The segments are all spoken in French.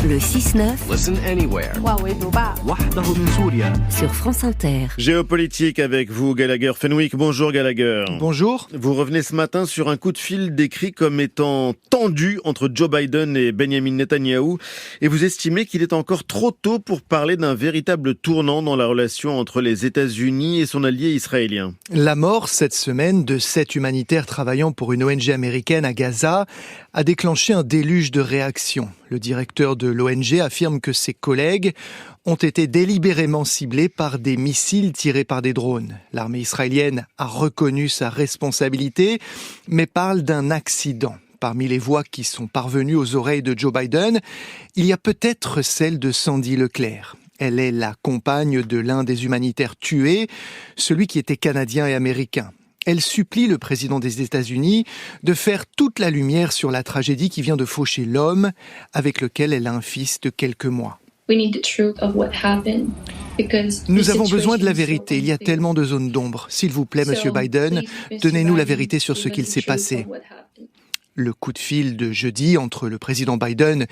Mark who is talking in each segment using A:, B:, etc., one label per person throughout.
A: Le 6-9
B: Listen anywhere.
A: sur France Inter.
C: Géopolitique avec vous, Gallagher Fenwick. Bonjour Gallagher.
D: Bonjour.
C: Vous revenez ce matin sur un coup de fil décrit comme étant tendu entre Joe Biden et Benjamin Netanyahou et vous estimez qu'il est encore trop tôt pour parler d'un véritable tournant dans la relation entre les États-Unis et son allié israélien.
D: La mort cette semaine de 7 humanitaires travaillant pour une ONG américaine à Gaza a déclenché un déluge de réactions. Le directeur de l'ONG affirme que ses collègues ont été délibérément ciblés par des missiles tirés par des drones. L'armée israélienne a reconnu sa responsabilité, mais parle d'un accident. Parmi les voix qui sont parvenues aux oreilles de Joe Biden, il y a peut-être celle de Sandy Leclerc. Elle est la compagne de l'un des humanitaires tués, celui qui était canadien et américain. Elle supplie le président des États-Unis de faire toute la lumière sur la tragédie qui vient de faucher l'homme avec lequel elle a un fils de quelques mois. Nous avons besoin de la vérité. Il y a tellement de zones d'ombre. S'il vous plaît, Monsieur Biden, donnez-nous la vérité sur ce qu'il s'est passé. Le coup de fil de jeudi entre le président Biden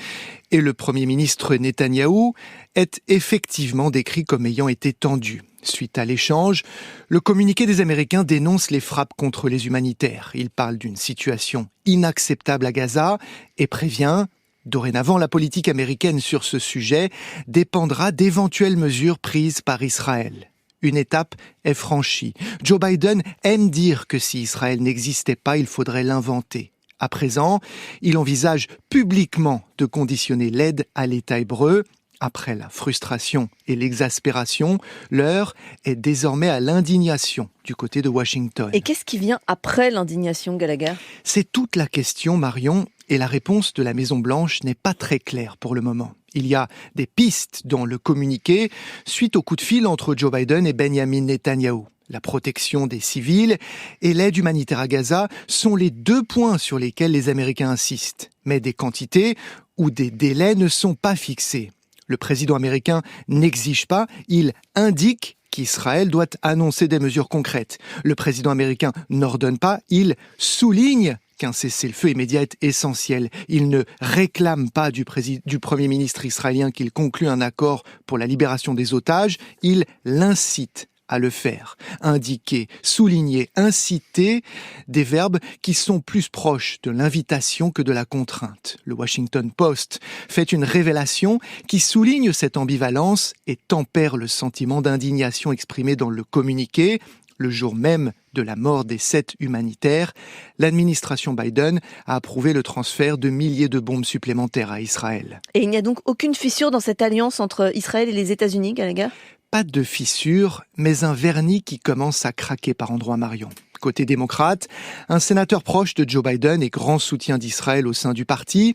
D: et le Premier ministre Netanyahou est effectivement décrit comme ayant été tendu. Suite à l'échange, le communiqué des Américains dénonce les frappes contre les humanitaires. Il parle d'une situation inacceptable à Gaza et prévient « Dorénavant, la politique américaine sur ce sujet dépendra d'éventuelles mesures prises par Israël ». Une étape est franchie. Joe Biden aime dire que si Israël n'existait pas, il faudrait l'inventer. À présent, il envisage publiquement de conditionner l'aide à l'État hébreu. Après la frustration et l'exaspération, l'heure est désormais à l'indignation du côté de Washington.
E: Et qu'est-ce qui vient après l'indignation, Gallagher ?
D: C'est toute la question, Marion, et la réponse de la Maison-Blanche n'est pas très claire pour le moment. Il y a des pistes dans le communiqué suite au coup de fil entre Joe Biden et Benjamin Netanyahou. La protection des civils et l'aide humanitaire à Gaza sont les deux points sur lesquels les Américains insistent. Mais des quantités ou des délais ne sont pas fixés. Le président américain n'exige pas, il indique qu'Israël doit annoncer des mesures concrètes. Le président américain n'ordonne pas, il souligne qu'un cessez-le-feu immédiat est essentiel. Il ne réclame pas du Premier ministre israélien qu'il conclue un accord pour la libération des otages, il l'incite à le faire. Indiquer, souligner, inciter, des verbes qui sont plus proches de l'invitation que de la contrainte. Le Washington Post fait une révélation qui souligne cette ambivalence et tempère le sentiment d'indignation exprimé dans le communiqué. Le jour même de la mort des 7 humanitaires, l'administration Biden a approuvé le transfert de milliers de bombes supplémentaires à Israël.
E: Et il n'y a donc aucune fissure dans cette alliance entre Israël et les États-Unis, Gallagher ?
D: Pas de fissure, mais un vernis qui commence à craquer par endroits, Marion. Côté démocrate, un sénateur proche de Joe Biden et grand soutien d'Israël au sein du parti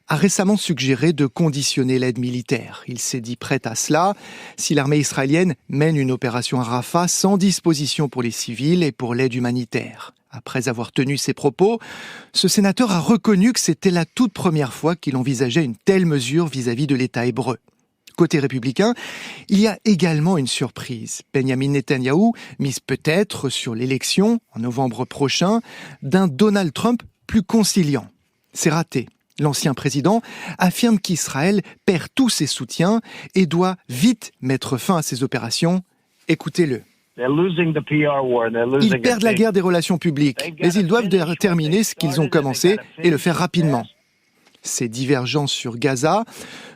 D: a récemment suggéré de conditionner l'aide militaire. Il s'est dit prêt à cela si l'armée israélienne mène une opération à Rafah sans disposition pour les civils et pour l'aide humanitaire. Après avoir tenu ses propos, ce sénateur a reconnu que c'était la toute première fois qu'il envisageait une telle mesure vis-à-vis de l'État hébreu. Côté républicain, il y a également une surprise. Benjamin Netanyahou mise peut-être sur l'élection, en novembre prochain, d'un Donald Trump plus conciliant. C'est raté. L'ancien président affirme qu'Israël perd tous ses soutiens et doit vite mettre fin à ses opérations. Écoutez-le. Ils perdent la guerre des relations publiques, mais ils doivent terminer ce qu'ils ont commencé et le faire rapidement. Ces divergences sur Gaza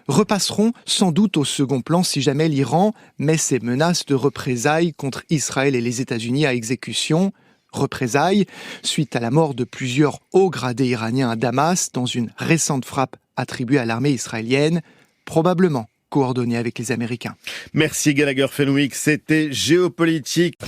D: repasseront sans doute au second plan si jamais l'Iran met ses menaces de représailles contre Israël et les États-Unis à exécution. Représailles suite à la mort de plusieurs hauts gradés iraniens à Damas dans une récente frappe attribuée à l'armée israélienne, probablement coordonnée avec les Américains.
C: Merci Gallagher Fenwick, c'était Géopolitique.